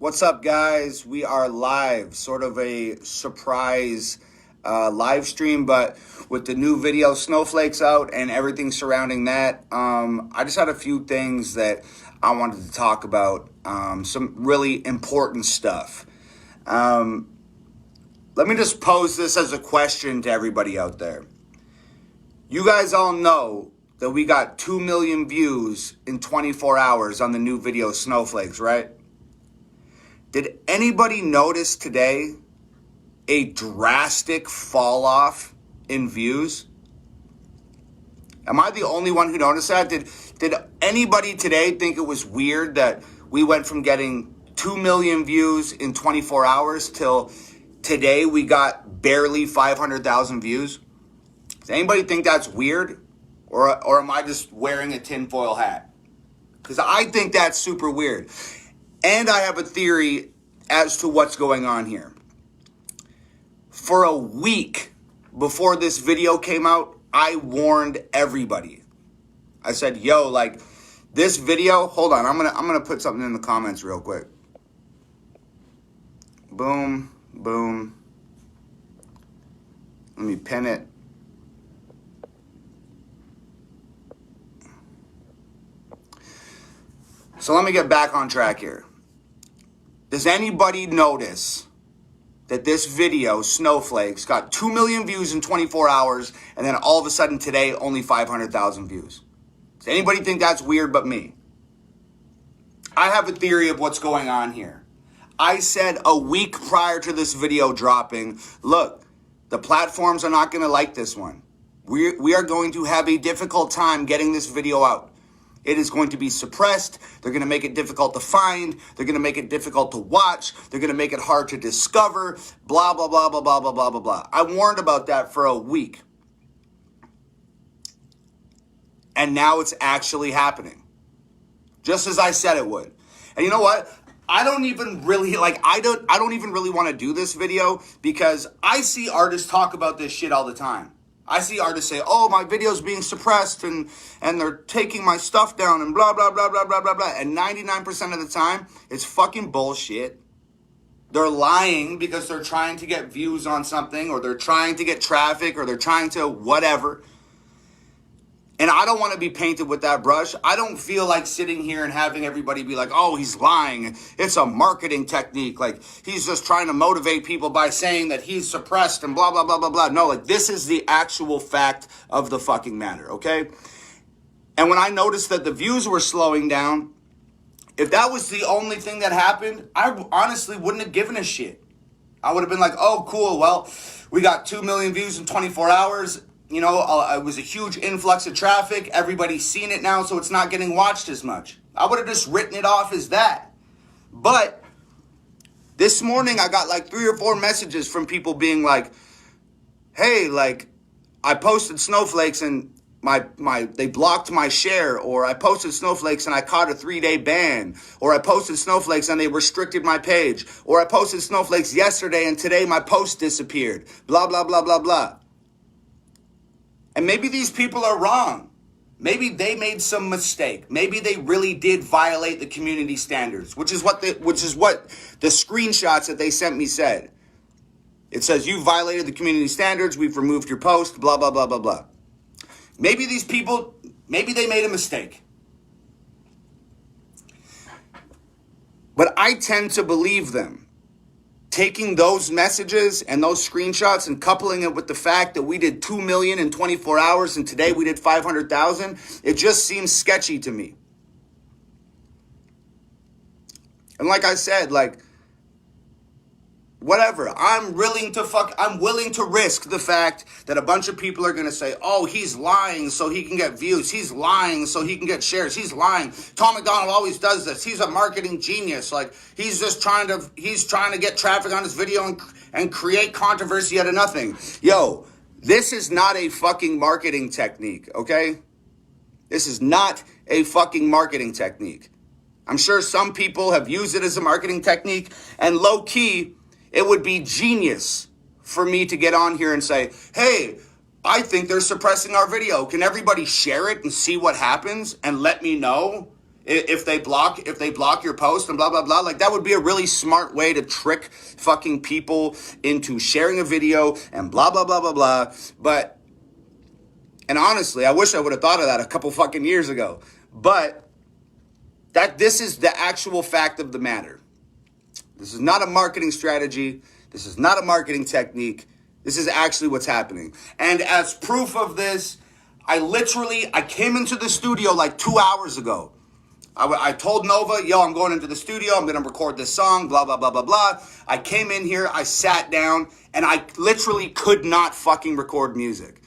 What's up, guys? We are live, sort of a surprise live stream, but with the new video Snowflakes out and everything surrounding that, I just had a few things that I wanted to talk about, some really important stuff. Let me just pose this as a question to everybody out there. You guys all know that we got 2 million views in 24 hours on the new video Snowflakes, right? Did anybody notice today a drastic fall off in views? Am I the only one who noticed that? Did anybody today think it was weird that we went from getting 2 million views in 24 hours till today we got barely 500,000 views? Does anybody think that's weird? Or am I just wearing a tinfoil hat? Because I think that's super weird. And I have a theory as to what's going on here. For a week before this video came out, I warned everybody. I said, yo, like, this video, hold on, I'm gonna put something in the comments real quick. Boom, boom. Let me pin it. So let me get back on track here. Does anybody notice that this video, Snowflakes, got 2 million views in 24 hours, and then all of a sudden today, only 500,000 views? Does anybody think that's weird but me? I have a theory of what's going on here. I said a week prior to this video dropping, look, the platforms are not going to like this one. We are going to have a difficult time getting this video out. It is going to be suppressed. They're going to make it difficult to find. They're going to make it difficult to watch. They're going to make it hard to discover. Blah, blah, blah, blah, blah, blah, blah, blah, blah. I warned about that for a week. And now it's actually happening. Just as I said it would. And you know what? I don't even really want to do this video because I see artists talk about this shit all the time. I see artists say, oh, my video's being suppressed and they're taking my stuff down and blah, blah, blah, blah, blah, blah, blah. And 99% of the time, it's fucking bullshit. They're lying because they're trying to get views on something, or they're trying to get traffic, or they're trying to whatever. And I don't want to be painted with that brush. I don't feel like sitting here and having everybody be like, oh, he's lying. It's a marketing technique. Like, he's just trying to motivate people by saying that he's suppressed and blah, blah, blah, blah, blah. No, like, this is the actual fact of the fucking matter, okay? And when I noticed that the views were slowing down, if that was the only thing that happened, I honestly wouldn't have given a shit. I would have been like, oh, cool, well, we got 2 million views in 24 hours. You know, it was a huge influx of traffic. Everybody's seen it now, so it's not getting watched as much. I would have just written it off as that. But this morning, I got like 3 or 4 messages from people being like, hey, like, I posted Snowflakes and they blocked my share, or I posted Snowflakes and I caught a 3-day ban, or I posted Snowflakes and they restricted my page, or I posted Snowflakes yesterday and today my post disappeared, blah, blah, blah, blah, blah. And maybe these people are wrong. Maybe they made some mistake. Maybe they really did violate the community standards, which is what the screenshots that they sent me said. It says, you violated the community standards. We've removed your post, blah, blah, blah, blah, blah. Maybe these people, maybe they made a mistake. But I tend to believe them. Taking those messages and those screenshots and coupling it with the fact that we did 2 million in 24 hours and today we did 500,000, it just seems sketchy to me. And like I said, like, whatever, I'm willing to risk the fact that a bunch of people are going to say, oh, he's lying so he can get views. He's lying so he can get shares. He's lying. Tom Macdonald always does this. He's a marketing genius. Like, he's trying to get traffic on his video and create controversy out of nothing. Yo, this is not a fucking marketing technique, okay? This is not a fucking marketing technique. I'm sure some people have used it as a marketing technique, and low key, it would be genius for me to get on here and say, hey, I think they're suppressing our video. Can everybody share it and see what happens and let me know? If they block your post and blah blah blah, like that would be a really smart way to trick fucking people into sharing a video and blah blah blah blah blah. But, and honestly, I wish I would have thought of that a couple fucking years ago. But this is the actual fact of the matter. This is not a marketing strategy. This is not a marketing technique. This is actually what's happening. And as proof of this, I came into the studio like 2 hours ago. I told Nova, yo, I'm going into the studio. I'm going to record this song, blah, blah, blah, blah, blah. I came in here, I sat down, and I literally could not fucking record music.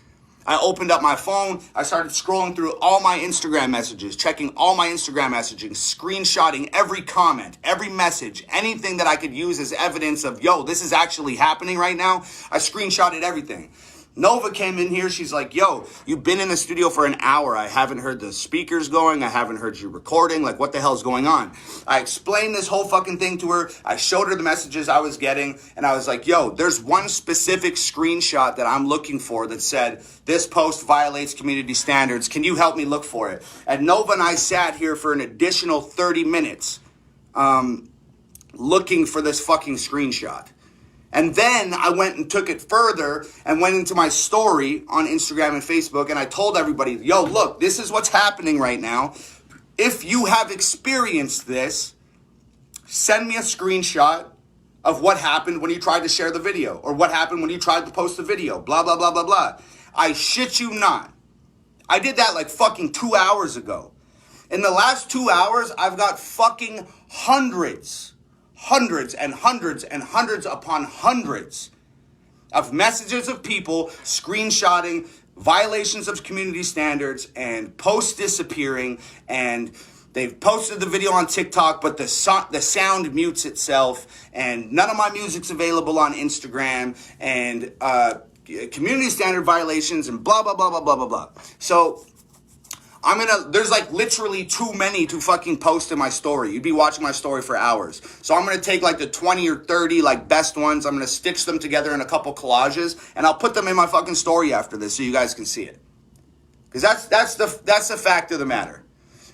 I opened up my phone. I started scrolling through all my Instagram messages, checking all my Instagram messaging, screenshotting every comment, every message, anything that I could use as evidence of, yo, this is actually happening right now. I screenshotted everything. Nova came in here. She's like, yo, you've been in the studio for an hour. I haven't heard the speakers going. I haven't heard you recording. Like, what the hell's going on? I explained this whole fucking thing to her. I showed her the messages I was getting. And I was like, yo, there's one specific screenshot that I'm looking for that said, this post violates community standards. Can you help me look for it? And Nova and I sat here for an additional 30 minutes looking for this fucking screenshot. And then I went and took it further and went into my story on Instagram and Facebook, and I told everybody, yo, look, this is what's happening right now. If you have experienced this, send me a screenshot of what happened when you tried to share the video, or what happened when you tried to post the video, blah, blah, blah, blah, blah. I shit you not. I did that like fucking 2 hours ago. In the last 2 hours, I've got fucking hundreds and hundreds upon hundreds of messages of people screenshotting violations of community standards and posts disappearing, and they've posted the video on TikTok, but the sound mutes itself, and none of my music's available on Instagram, and community standard violations, and blah, blah, blah, blah, blah, blah, blah. So there's like literally too many to fucking post in my story. You'd be watching my story for hours. So I'm going to take like the 20 or 30 like best ones. I'm going to stitch them together in a couple collages, and I'll put them in my fucking story after this so you guys can see it. Because that's the fact of the matter.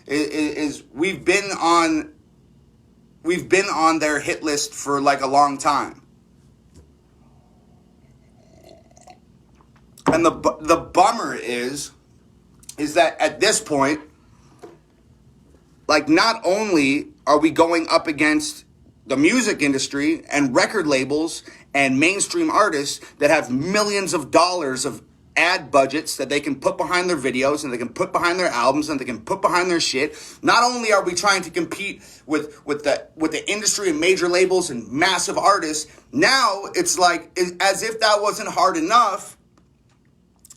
Is we've been on their hit list for like a long time. And the bummer is that at this point, like, not only are we going up against the music industry and record labels and mainstream artists that have millions of dollars of ad budgets that they can put behind their videos and they can put behind their albums and they can put behind their shit. Not only are we trying to compete with the industry and major labels and massive artists, now it's like, as if that wasn't hard enough,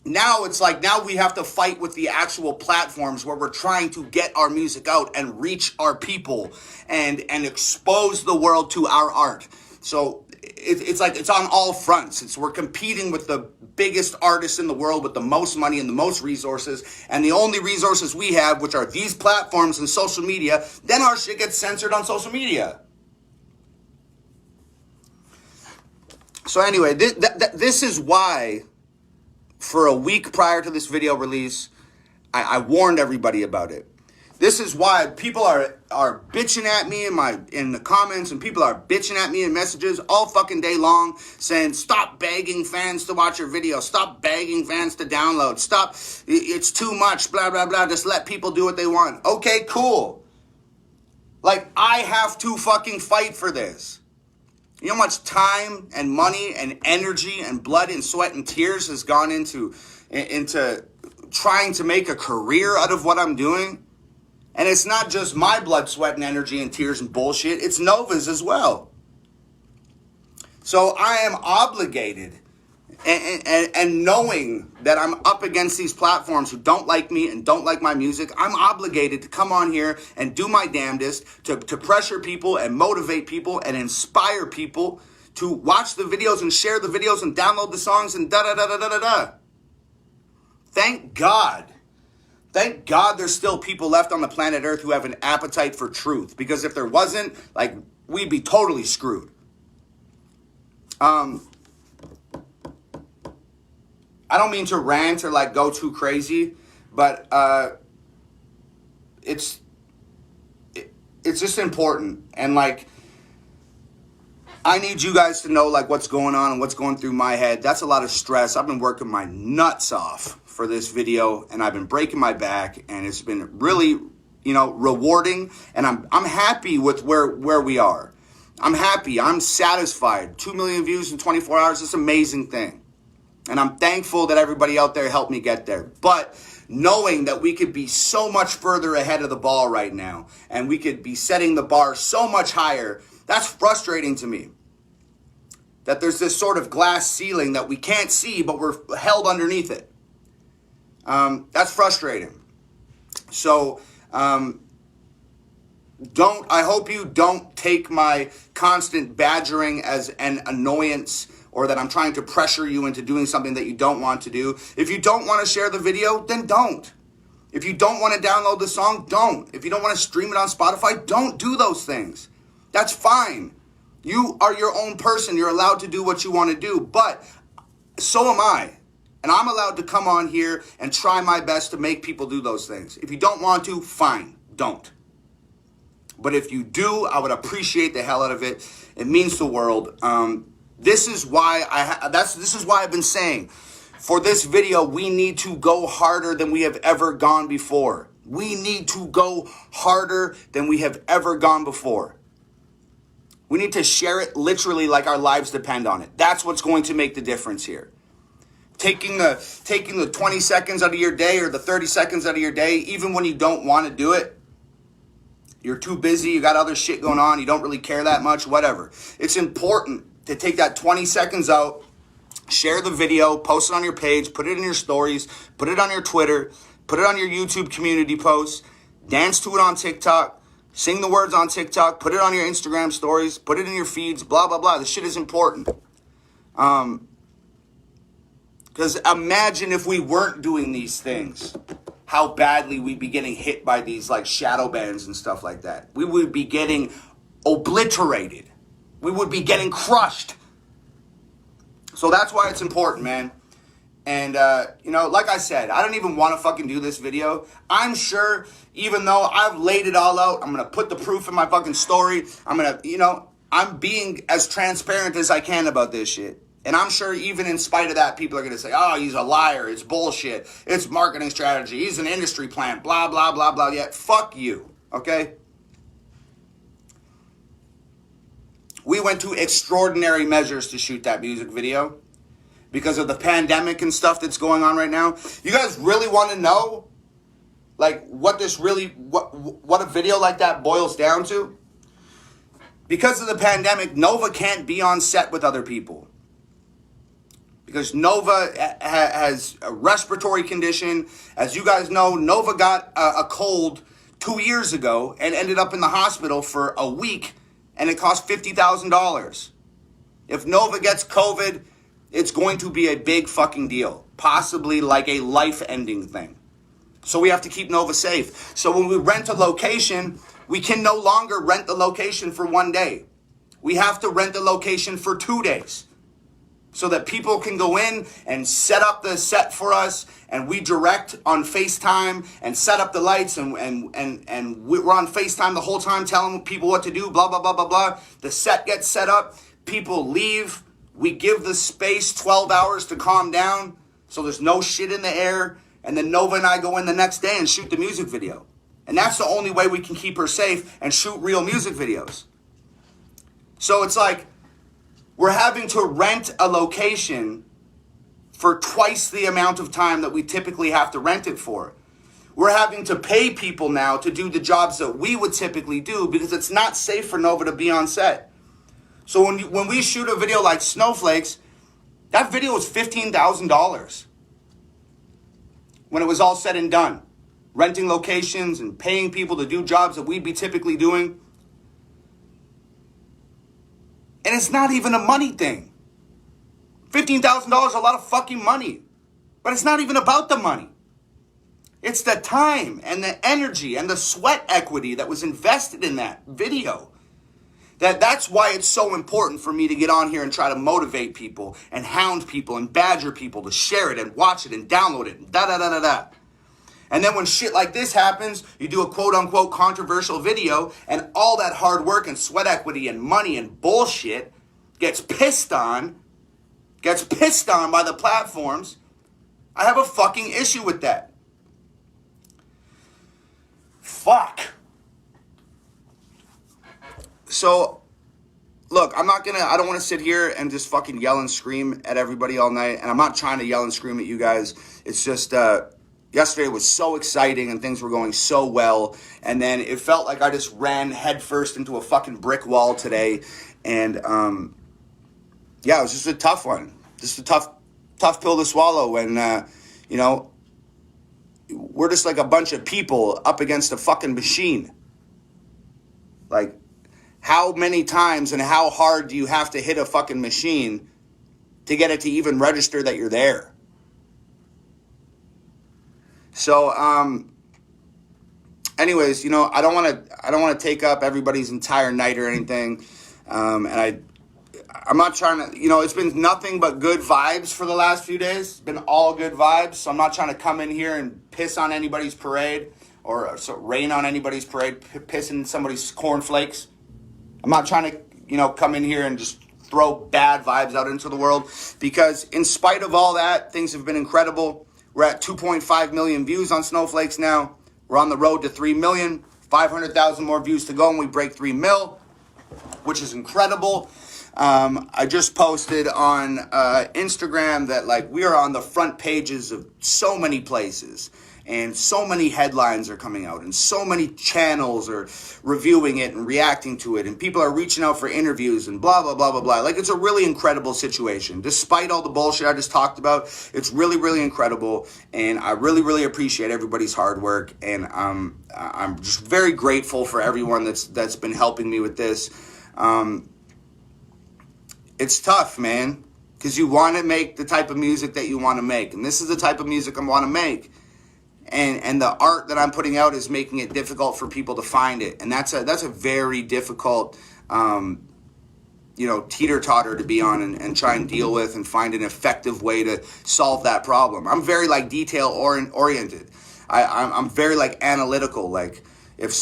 now it's like, now we have to fight with the actual platforms where we're trying to get our music out and reach our people and expose the world to our art. So it's like, it's on all fronts. We're competing with the biggest artists in the world with the most money and the most resources. And the only resources we have, which are these platforms and social media, then our shit gets censored on social media. So anyway, this is why, for a week prior to this video release, I warned everybody about it. This is why people are bitching at me in the comments, and people are bitching at me in messages all fucking day long, saying, stop begging fans to watch your video, stop begging fans to download, stop, it's too much, blah, blah, blah, just let people do what they want. Okay, cool. Like, I have to fucking fight for this. You know how much time and money and energy and blood and sweat and tears has gone into trying to make a career out of what I'm doing? And it's not just my blood, sweat, and energy and tears and bullshit. It's Nova's as well. So I am obligated, and knowing that I'm up against these platforms who don't like me and don't like my music, I'm obligated to come on here and do my damnedest to pressure people and motivate people and inspire people to watch the videos and share the videos and download the songs and da-da-da-da-da-da-da. Thank God. Thank God there's still people left on the planet Earth who have an appetite for truth. Because if there wasn't, like, we'd be totally screwed. I don't mean to rant or like go too crazy, but it's it's just important. And like, I need you guys to know like what's going on and what's going through my head. That's a lot of stress. I've been working my nuts off for this video, and I've been breaking my back, and it's been really, rewarding. And I'm happy with where we are. I'm happy. I'm satisfied. 2 million views in 24 hours. It's an amazing thing. And I'm thankful that everybody out there helped me get there. But knowing that we could be so much further ahead of the ball right now, and we could be setting the bar so much higher, that's frustrating to me. That there's this sort of glass ceiling that we can't see, but we're held underneath it. That's frustrating. So, I hope you don't take my constant badgering as an annoyance, or that I'm trying to pressure you into doing something that you don't want to do. If you don't want to share the video, then don't. If you don't want to download the song, don't. If you don't want to stream it on Spotify, don't do those things. That's fine. You are your own person. You're allowed to do what you want to do, but so am I. And I'm allowed to come on here and try my best to make people do those things. If you don't want to, fine, don't. But if you do, I would appreciate the hell out of it. It means the world. This is why this is why I've been saying, for this video, we need to go harder than we have ever gone before. We need to go harder than we have ever gone before. We need to share it literally like our lives depend on it. That's what's going to make the difference here. Taking the 20 seconds out of your day, or the 30 seconds out of your day, even when you don't want to do it, you're too busy, you got other shit going on, you don't really care that much, whatever. It's important to take that 20 seconds out, share the video, post it on your page, put it in your stories, put it on your Twitter, put it on your YouTube community posts, dance to it on TikTok, sing the words on TikTok, put it on your Instagram stories, put it in your feeds, blah, blah, blah. This shit is important. Because imagine if we weren't doing these things, how badly we'd be getting hit by these like shadow bans and stuff like that. We would be getting obliterated. We would be getting crushed. So that's why it's important, man. And, like I said, I don't even want to fucking do this video. I'm sure, even though I've laid it all out, I'm going to put the proof in my fucking story. I'm going to, I'm being as transparent as I can about this shit. And I'm sure even in spite of that, people are going to say, oh, he's a liar. It's bullshit. It's marketing strategy. He's an industry plant. Blah, blah, blah, blah. Yeah, fuck you. Okay? We went to extraordinary measures to shoot that music video because of the pandemic and stuff that's going on right now. You guys really want to know, like, what a video like that boils down to? Because of the pandemic, Nova can't be on set with other people. Because Nova has a respiratory condition. As you guys know, Nova got a cold 2 years ago and ended up in the hospital for a week, and it cost $50,000. If Nova gets COVID, it's going to be a big fucking deal. Possibly like a life-ending thing. So we have to keep Nova safe. So when we rent a location, we can no longer rent the location for 1 day. We have to rent the location for 2 days. So that people can go in and set up the set for us, and we direct on FaceTime and set up the lights, and we're on FaceTime the whole time telling people what to do, blah, blah, blah, blah, blah. The set gets set up, people leave, we give the space 12 hours to calm down, so there's no shit in the air, and then Nova and I go in the next day and shoot the music video. And that's the only way we can keep her safe and shoot real music videos. So it's like, we're having to rent a location for twice the amount of time that we typically have to rent it for. We're having to pay people now to do the jobs that we would typically do because it's not safe for Nova to be on set. So when we shoot a video like Snowflakes, that video was $15,000 when it was all said and done. Renting locations and paying people to do jobs that we'd be typically doing. And it's not even a money thing. $15,000 is a lot of fucking money. But it's not even about the money. It's the time and the energy and the sweat equity that was invested in that video. That's why it's so important for me to get on here and try to motivate people and hound people and badger people to share it and watch it and download it and da-da-da-da-da. And then when shit like this happens, you do a quote-unquote controversial video, and all that hard work and sweat equity and money and bullshit gets pissed on by the platforms. I have a fucking issue with that. Fuck. So, look, I don't want to sit here and just fucking yell and scream at everybody all night. And I'm not trying to yell and scream at you guys. It's just, yesterday was so exciting and things were going so well. And then it felt like I just ran headfirst into a fucking brick wall today. And, yeah, it was just a tough one. Just a tough pill to swallow when, you know, we're just like a bunch of people up against a fucking machine. Like, how many times and how hard do you have to hit a fucking machine to get it to even register that you're there? So, anyways, you know, I don't want to take up everybody's entire night or anything. And I'm not trying to, you know, it's been nothing but good vibes for the last few days. It's been all good vibes. So I'm not trying to come in here and piss on anybody's parade or rain on anybody's parade, piss in somebody's cornflakes. I'm not trying to, you know, come in here and just throw bad vibes out into the world, because in spite of all that, things have been incredible. We're at 2.5 million views on Snowflakes now. We're on the road to 3 million, 500,000 more views to go, and we break 3 mil, which is incredible. I just posted on Instagram that, like, we are on the front pages of so many places, and so many headlines are coming out, and so many channels are reviewing it and reacting to it, and people are reaching out for interviews and blah, blah, blah, blah, blah. Like, it's a really incredible situation. Despite all the bullshit I just talked about, it's really, really incredible, and I really, really appreciate everybody's hard work, and I'm just very grateful for everyone that's been helping me with this. It's tough, man, because you want to make the type of music that you want to make, and this is the type of music I want to make. And the art that I'm putting out is making it difficult for people to find it. And that's a very difficult, you know, teeter-totter to be on and try and deal with and find an effective way to solve that problem. I'm very, like, detail-oriented. I'm very, like, analytical. Like, if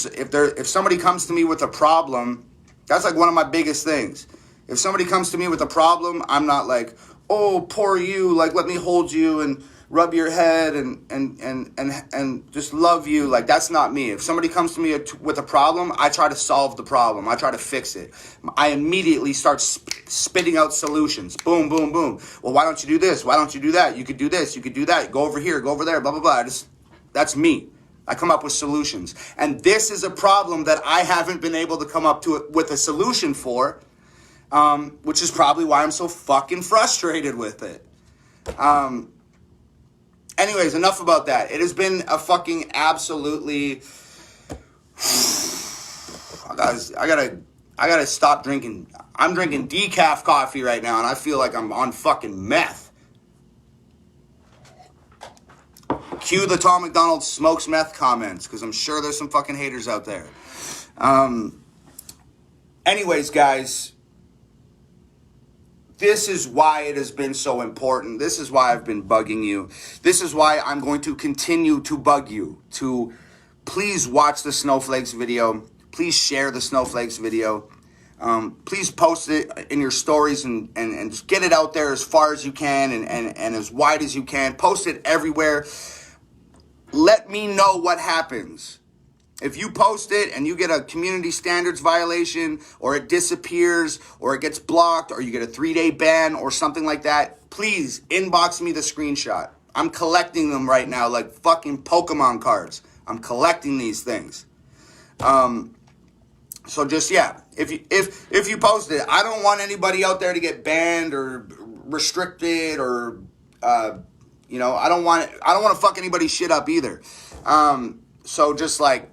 somebody comes to me with a problem, that's, like, one of my biggest things. If somebody comes to me with a problem, I'm not like, oh, poor you, like, let me hold you and rub your head and just love you. Like, that's not me. If somebody comes to me with a problem, I try to solve the problem. I try to fix it. I immediately start spitting out solutions. Boom, boom, boom. Well, why don't you do this? Why don't you do that? You could do this. You could do that. Go over here. Go over there. Blah, blah, blah. That's me. I come up with solutions. And this is a problem that I haven't been able to come up with a solution for, which is probably why I'm so fucking frustrated with it. Anyways, enough about that. It has been a fucking absolutely... I gotta stop drinking. I'm drinking decaf coffee right now, and I feel like I'm on fucking meth. Cue the Tom Macdonald smokes meth comments, because I'm sure there's some fucking haters out there. Anyways, guys... This is why it has been so important. This is why I've been bugging you. This is why I'm going to continue to bug you to please watch the Snowflakes video. Please share the Snowflakes video. Please post it in your stories and just get it out there as far as you can and as wide as you can. Post it everywhere. Let me know what happens. If you post it and you get a community standards violation, or it disappears, or it gets blocked, or you get a 3-day ban or something like that, please inbox me the screenshot. I'm collecting them right now like fucking Pokemon cards. I'm collecting these things. So just, yeah, if you post it, I don't want anybody out there to get banned or restricted or, you know, I don't want to fuck anybody's shit up either. So just, like,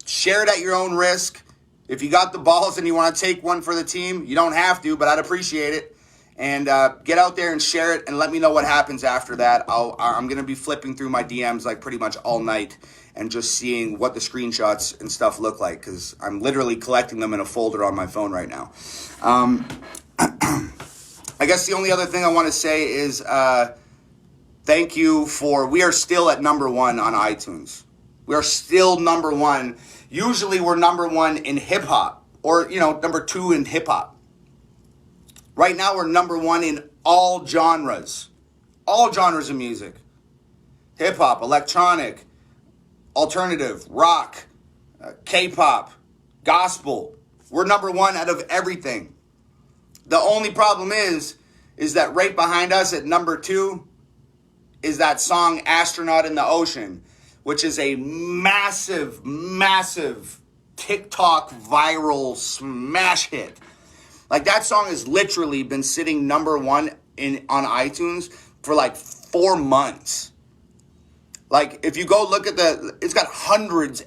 share it at your own risk. If you got the balls and you want to take one for the team, you don't have to, but I'd appreciate it. And get out there and share it and let me know what happens after that. I'm going to be flipping through my DMs like pretty much all night and just seeing what the screenshots and stuff look like, because I'm literally collecting them in a folder on my phone right now. I guess the only other thing I want to say is thank you we are still at number 1 on iTunes. We are still number 1. Usually we're number 1 in hip hop, or, number 2 in hip hop. Right now we're number 1 in all genres of music. Hip hop, electronic, alternative, rock, K-pop, gospel. We're number 1 out of everything. The only problem is that right behind us at number 2 is that song Astronaut in the Ocean, which is a massive, massive TikTok viral smash hit. Like, that song has literally been sitting number 1 on iTunes for like 4 months. Like, if you go look at it's got hundreds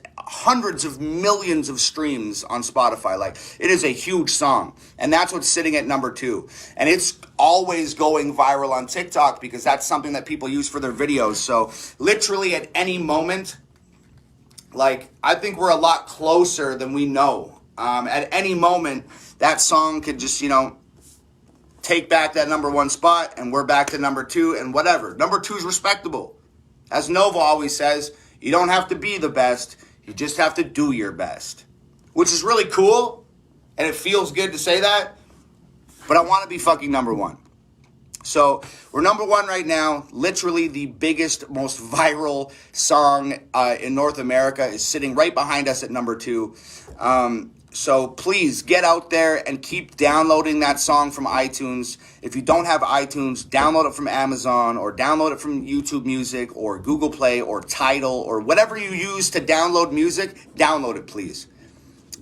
of millions of streams on Spotify. Like, it is a huge song. And that's what's sitting at number 2. And it's always going viral on TikTok because that's something that people use for their videos. So literally at any moment, like, I think we're a lot closer than we know. At any moment, that song could just, take back that number 1 spot, and we're back to number 2 and whatever. Number 2 is respectable. As Nova always says, you don't have to be the best. You just have to do your best. Which is really cool, and it feels good to say that, but I want to be fucking number 1. So we're number 1 right now. Literally the biggest, most viral song in North America is sitting right behind us at number 2. So please get out there and keep downloading that song from iTunes. If you don't have iTunes, download it from Amazon or download it from YouTube Music or Google Play or Tidal or whatever you use to download music, download it, please.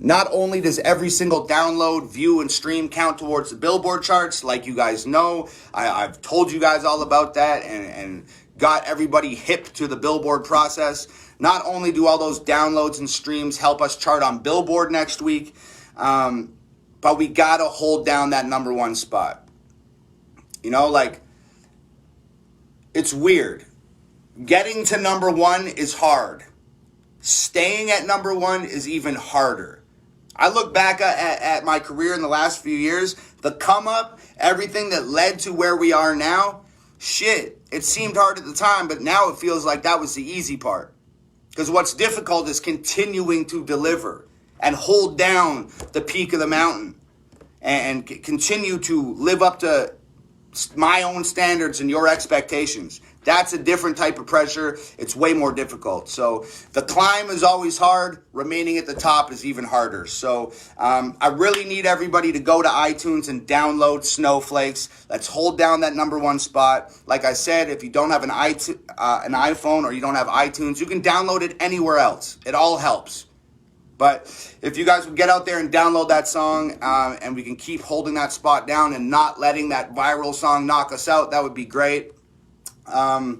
Not only does every single download, view, and stream count towards the Billboard charts, like you guys know, I've told you guys all about that and got everybody hip to the Billboard process. Not only do all those downloads and streams help us chart on Billboard next week, but we got to hold down that number 1 spot. It's weird. Getting to number 1 is hard. Staying at number 1 is even harder. I look back at my career in the last few years, the come up, everything that led to where we are now, shit, it seemed hard at the time, but now it feels like that was the easy part. Because what's difficult is continuing to deliver and hold down the peak of the mountain and continue to live up to my own standards and your expectations. That's a different type of pressure. It's way more difficult. So the climb is always hard. Remaining at the top is even harder. So I really need everybody to go to iTunes and download Snowflakes. Let's hold down that number 1 spot. Like I said, if you don't have an iPhone or you don't have iTunes, you can download it anywhere else. It all helps. But if you guys would get out there and download that song and we can keep holding that spot down and not letting that viral song knock us out, that would be great. I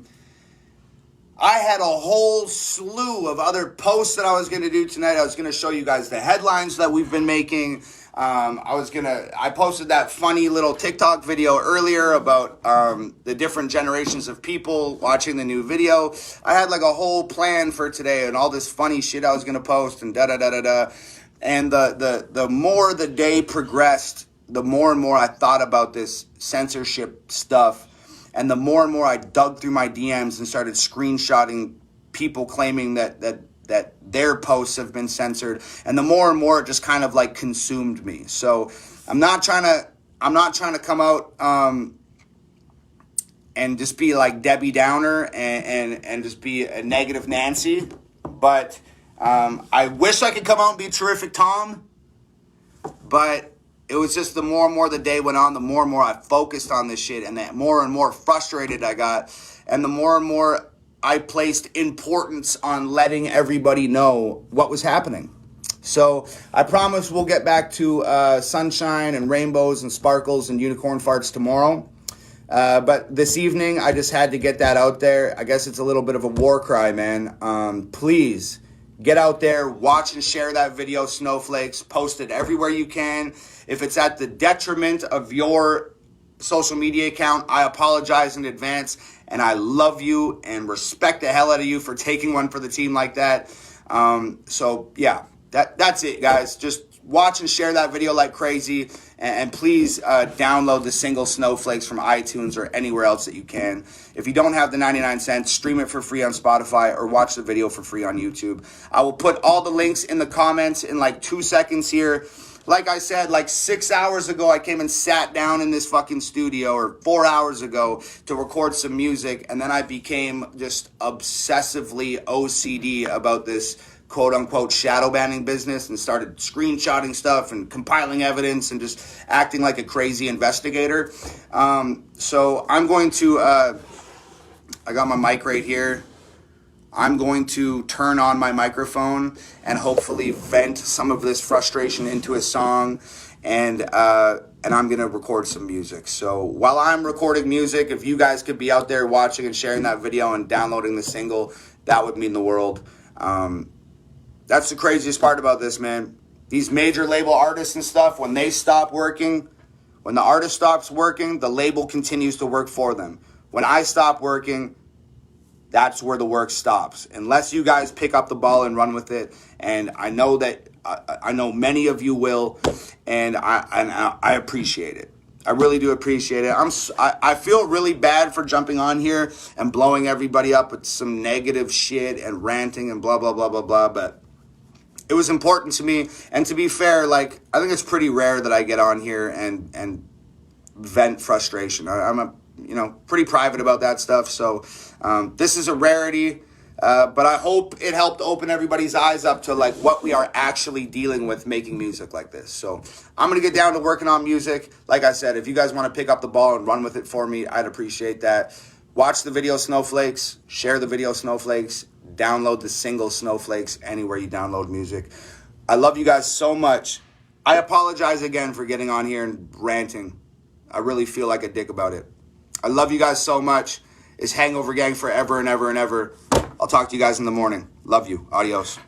had a whole slew of other posts that I was going to do tonight. I was going to show you guys the headlines that we've been making. I posted that funny little TikTok video earlier about the different generations of people watching the new video. I had like a whole plan for today and all this funny shit I was going to post and da-da-da-da-da. And the more the day progressed, the more and more I thought about this censorship stuff. And the more and more I dug through my DMs and started screenshotting people claiming that their posts have been censored, and the more it just kind of like consumed me. So I'm not trying to come out and just be like Debbie Downer and just be a negative Nancy, but I wish I could come out and be terrific Tom, but it was just the more and more the day went on, the more and more I focused on this shit, and the more and more frustrated I got, and the more and more I placed importance on letting everybody know what was happening. So I promise we'll get back to sunshine and rainbows and sparkles and unicorn farts tomorrow. But this evening, I just had to get that out there. I guess it's a little bit of a war cry, man. Please get out there, watch and share that video, Snowflakes. Post it everywhere you can. If it's at the detriment of your social media account, I apologize in advance. And I love you and respect the hell out of you for taking one for the team like that. So, yeah, that's it, guys. Just watch and share that video like crazy. And please download the single Snowflakes from iTunes or anywhere else that you can. If you don't have the 99 cents, stream it for free on Spotify or watch the video for free on YouTube. I will put all the links in the comments in like 2 seconds here. Like I said, like 6 hours ago, I came and sat down in this fucking studio, or 4 hours ago, to record some music. And then I became just obsessively OCD about this quote-unquote shadow banning business and started screenshotting stuff and compiling evidence and just acting like a crazy investigator. So I'm going to, I got my mic right here. I'm going to turn on my microphone and hopefully vent some of this frustration into a song, and I'm going to record some music. So while I'm recording music, if you guys could be out there watching and sharing that video and downloading the single, that would mean the world. That's the craziest part about this, man. These major label artists and stuff, when they stop working, when the artist stops working, the label continues to work for them. When I stop working, that's where the work stops. Unless you guys pick up the ball and run with it. And I know that, I know many of you will, and I appreciate it. I really do appreciate it. I feel really bad for jumping on here and blowing everybody up with some negative shit and ranting and blah, blah, blah, blah, blah. But it was important to me. And to be fair, like, I think it's pretty rare that I get on here and vent frustration. I'm pretty private about that stuff. So this is a rarity. But I hope it helped open everybody's eyes up to like what we are actually dealing with making music like this. So I'm going to get down to working on music. Like I said, if you guys want to pick up the ball and run with it for me, I'd appreciate that. Watch the video Snowflakes, share the video Snowflakes, download the single Snowflakes anywhere you download music. I love you guys so much. I apologize again for getting on here and ranting. I really feel like a dick about it. I love you guys so much. It's Hangover Gang forever and ever and ever. I'll talk to you guys in the morning. Love you. Adios.